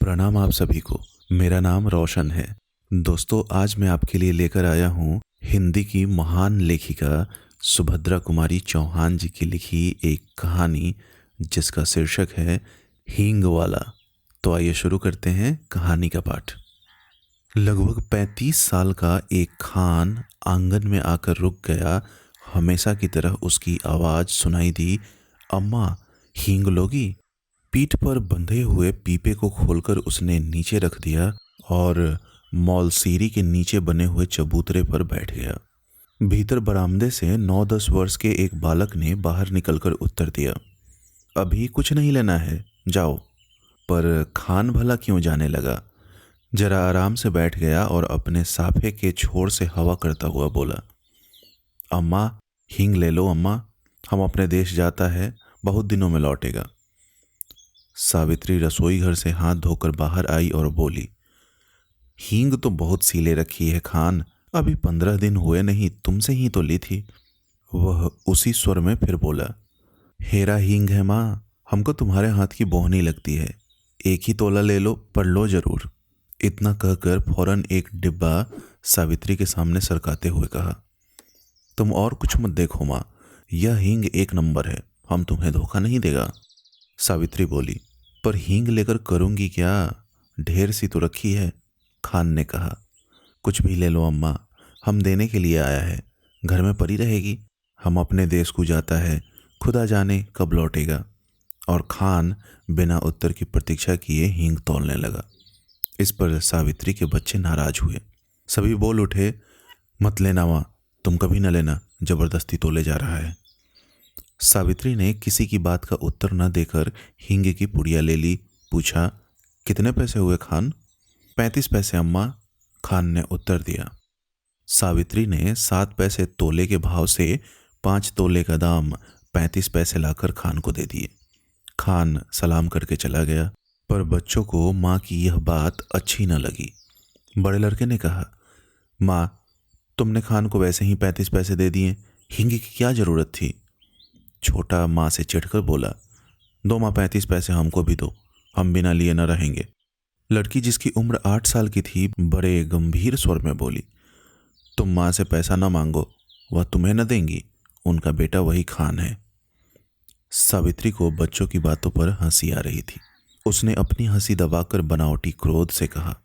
प्रणाम आप सभी को। मेरा नाम रोशन है। दोस्तों, आज मैं आपके लिए लेकर आया हूँ हिंदी की महान लेखिका सुभद्रा कुमारी चौहान जी की लिखी एक कहानी जिसका शीर्षक है हींग वाला। तो आइए शुरू करते हैं कहानी का पाठ। लगभग 35 साल का एक खान आंगन में आकर रुक गया। हमेशा की तरह उसकी आवाज़ सुनाई दी, अम्मा हींग लोगी? पीठ पर बंधे हुए पीपे को खोलकर उसने नीचे रख दिया और मौलसीरी के नीचे बने हुए चबूतरे पर बैठ गया। भीतर बरामदे से 9-10 वर्ष के एक बालक ने बाहर निकलकर उत्तर दिया, अभी कुछ नहीं लेना है, जाओ। पर खान भला क्यों जाने लगा। जरा आराम से बैठ गया और अपने साफे के छोर से हवा करता हुआ बोला, अम्मा हींग ले लो अम्मा, हम अपने देश जाता है, बहुत दिनों में लौटेगा। सावित्री रसोई घर से हाथ धोकर बाहर आई और बोली, हींग तो बहुत सीले रखी है खान, अभी 15 दिन हुए नहीं, तुमसे ही तो ली थी। वह उसी स्वर में फिर बोला, हेरा हींग है माँ, हमको तुम्हारे हाथ की बोहनी लगती है, एक ही तोला ले लो, पर लो जरूर। इतना कहकर फौरन एक डिब्बा सावित्री के सामने सरकाते हुए कहा, तुम और कुछ मत देखो माँ, यह हींग एक नंबर है, हम तुम्हें धोखा नहीं देगा। सावित्री बोली, पर हींग लेकर करूंगी क्या, ढेर सी तो रखी है। खान ने कहा, कुछ भी ले लो अम्मा, हम देने के लिए आया है, घर में पड़ी रहेगी, हम अपने देश को जाता है, खुदा जाने कब लौटेगा। और खान बिना उत्तर की प्रतीक्षा किए हींग तौलने लगा। इस पर सावित्री के बच्चे नाराज हुए। सभी बोल उठे, मत लेना माँ, तुम कभी न लेना, जबरदस्ती तोले जा रहा है। सावित्री ने किसी की बात का उत्तर न देकर हींग की पुड़िया ले ली। पूछा, कितने पैसे हुए खान? 35 पैसे अम्मा, खान ने उत्तर दिया। सावित्री ने 7 पैसे तोले के भाव से 5 तोले का दाम 35 पैसे लाकर खान को दे दिए। खान सलाम करके चला गया, पर बच्चों को माँ की यह बात अच्छी न लगी। बड़े लड़के ने कहा, माँ तुमने खान को वैसे ही 35 पैसे दे दिए, हींग की क्या जरूरत थी। छोटा माँ से चिढ़कर बोला, दो माँ 35 पैसे हमको भी दो, हम बिना लिए न रहेंगे। लड़की जिसकी उम्र 8 साल की थी बड़े गंभीर स्वर में बोली, तुम माँ से पैसा न मांगो, वह तुम्हें न देंगी, उनका बेटा वही खान है। सावित्री को बच्चों की बातों पर हंसी आ रही थी। उसने अपनी हंसी दबाकर बनावटी क्रोध से कहा,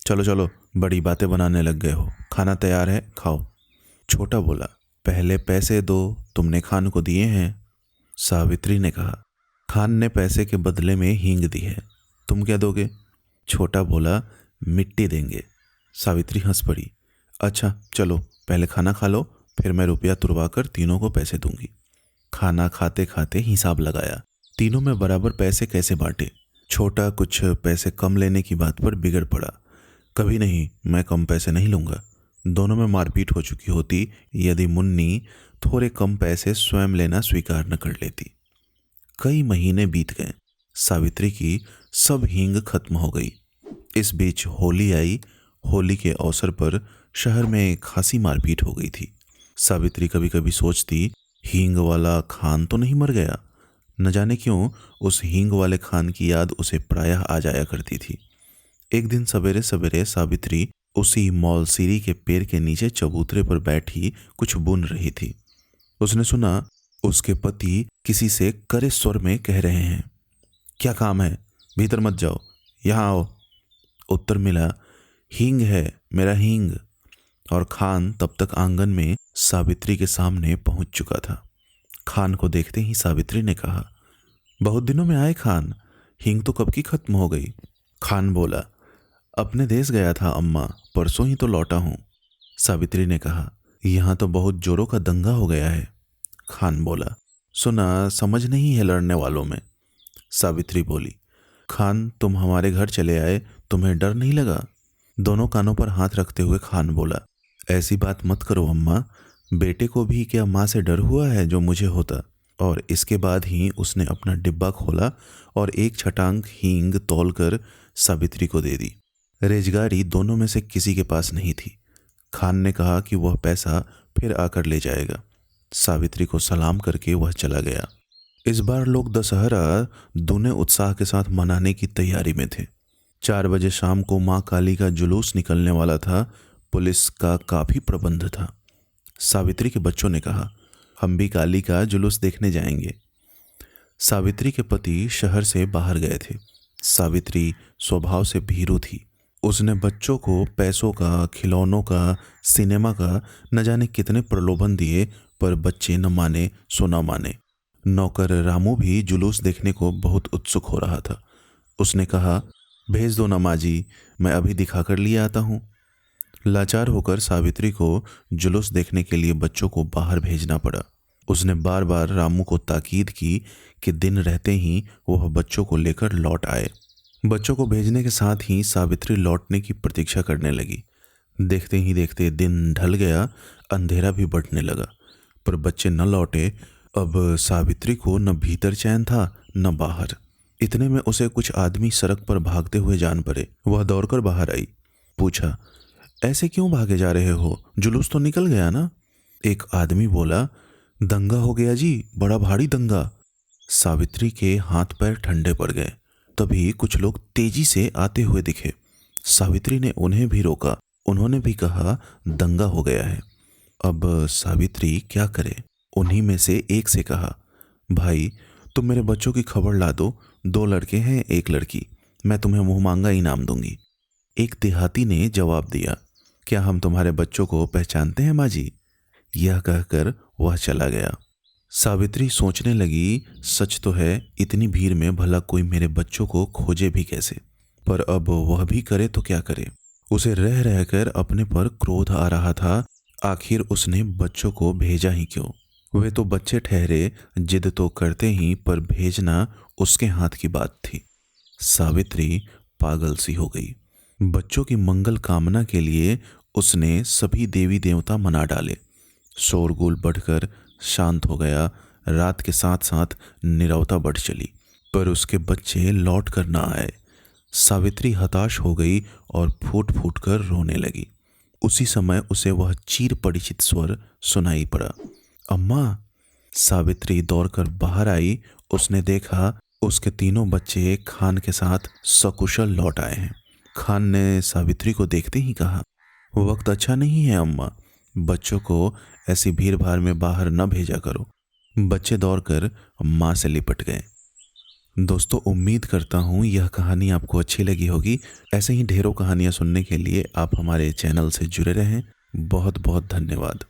चलो चलो, बड़ी बातें बनाने लग गए हो, खाना तैयार है, खाओ। छोटा बोला, पहले पैसे दो, तुमने खान को दिए हैं। सावित्री ने कहा, खान ने पैसे के बदले में हींग दी है, तुम क्या दोगे। छोटा बोला, मिट्टी देंगे। सावित्री हंस पड़ी, अच्छा चलो पहले खाना खा लो, फिर मैं रुपया तुड़वा कर तीनों को पैसे दूंगी। खाना खाते खाते हिसाब लगाया, तीनों में बराबर पैसे कैसे बांटे। छोटा कुछ पैसे कम लेने की बात पर बिगड़ पड़ा, कभी नहीं, मैं कम पैसे नहीं लूंगा। दोनों में मारपीट हो चुकी होती यदि मुन्नी थोड़े कम पैसे स्वयं लेना स्वीकार न कर लेती। कई महीने बीत गए, सावित्री की सब हींग खत्म हो गई। इस बीच होली आई। होली के अवसर पर शहर में खासी मारपीट हो गई थी। सावित्री कभी कभी सोचती, हींग वाला खान तो नहीं मर गया। न जाने क्यों उस हींग वाले खान की याद उसे प्रायः आ जाया करती थी। एक दिन सवेरे सवेरे सावित्री उसी मौलसीरी के पेड़ के नीचे चबूतरे पर बैठी कुछ बुन रही थी। उसने सुना उसके पति किसी से कड़े स्वर में कह रहे हैं, क्या काम है, भीतर मत जाओ, यहाँ आओ। उत्तर मिला, हींग है मेरा हींग। और खान तब तक आंगन में सावित्री के सामने पहुंच चुका था। खान को देखते ही सावित्री ने कहा, बहुत दिनों में आए खान, हींग तो कब की खत्म हो गई। खान बोला, अपने देश गया था अम्मा, परसों ही तो लौटा हूं। सावित्री ने कहा, यहाँ तो बहुत जोरों का दंगा हो गया है। खान बोला, सुना समझ नहीं है लड़ने वालों में। सावित्री बोली, खान तुम हमारे घर चले आए, तुम्हें डर नहीं लगा। दोनों कानों पर हाथ रखते हुए खान बोला, ऐसी बात मत करो अम्मा, बेटे को भी क्या माँ से डर हुआ है जो मुझे होता। और इसके बाद ही उसने अपना डिब्बा खोला और एक छटांग हींग तौलकर सावित्री को दे दी। रेजगारी दोनों में से किसी के पास नहीं थी। खान ने कहा कि वह पैसा फिर आकर ले जाएगा। सावित्री को सलाम करके वह चला गया। इस बार लोग दशहरा दूने उत्साह के साथ मनाने की तैयारी में थे। 4 बजे शाम को माँ काली का जुलूस निकलने वाला था। पुलिस का काफी प्रबंध था। सावित्री के बच्चों ने कहा, हम भी काली का जुलूस देखने जाएंगे। सावित्री के पति शहर से बाहर गए थे। सावित्री स्वभाव से भीरू थी। उसने बच्चों को पैसों का, खिलौनों का, सिनेमा का न जाने कितने प्रलोभन दिए, पर बच्चे न माने सो न माने। नौकर रामू भी जुलूस देखने को बहुत उत्सुक हो रहा था। उसने कहा, भेज दो ना माँ जी, मैं अभी दिखा कर लिए आता हूँ। लाचार होकर सावित्री को जुलूस देखने के लिए बच्चों को बाहर भेजना पड़ा। उसने बार बार रामू को ताकीद की कि दिन रहते ही वह बच्चों को लेकर लौट आए। बच्चों को भेजने के साथ ही सावित्री लौटने की प्रतीक्षा करने लगी। देखते ही देखते दिन ढल गया, अंधेरा भी बढ़ने लगा, पर बच्चे न लौटे। अब सावित्री को न भीतर चैन था न बाहर। इतने में उसे कुछ आदमी सड़क पर भागते हुए जान पड़े। वह दौड़कर बाहर आई। पूछा, ऐसे क्यों भागे जा रहे हो? जुलूस तो निकल गया ना? एक आदमी बोला, दंगा हो गया जी, बड़ा भारी दंगा। सावित्री के हाथ पैर ठंडे पड़ गए। तभी कुछ लोग तेजी से आते हुए दिखे। सावित्री ने उन्हें भी रोका। उन्होंने भी कहा, दंगा हो गया है। अब सावित्री क्या करे? उन्हीं में से एक से कहा, भाई तुम मेरे बच्चों की खबर ला दो। 2 लड़के हैं, 1 लड़की। मैं तुम्हें मुंह मांगा इनाम दूंगी। एक देहाती ने जवाब दिया, क्या हम तुम्हारे बच्चों को पहचानते हैं माँ जी? यह कहकर वह चला गया। सावित्री सोचने लगी, सच तो है, इतनी भीड़ में भला कोई मेरे बच्चों को खोजे भी कैसे? पर अब वह भी करे तो क्या करे? उसे रह रहकर अपने पर क्रोध आ रहा था। आखिर उसने बच्चों को भेजा ही क्यों? वे तो बच्चे ठहरे, जिद तो करते ही, पर भेजना उसके हाथ की बात थी। सावित्री पागल सी हो गई। बच्चों की मंगल कामना के लिए उसने सभी देवी देवता मना डाले। शोरगुल बढ़कर शांत हो गया। रात के साथ साथ नीरवता बढ़ चली, पर उसके बच्चे लौट कर ना आए। सावित्री हताश हो गई और फूट फूट कर रोने लगी। उसी समय उसे वह चीर परिचित स्वर सुनाई पड़ा, अम्मा। सावित्री दौड़कर बाहर आई। उसने देखा उसके तीनों बच्चे खान के साथ सकुशल लौट आए हैं। खान ने सावित्री को देखते ही कहा, वक्त अच्छा नहीं है अम्मा, बच्चों को ऐसी भीड़ भाड़ में बाहर न भेजा करो। बच्चे दौड़कर माँ से लिपट गए। दोस्तों, उम्मीद करता हूँ यह कहानी आपको अच्छी लगी होगी। ऐसे ही ढेरों कहानियाँ सुनने के लिए आप हमारे चैनल से जुड़े रहें। बहुत बहुत धन्यवाद।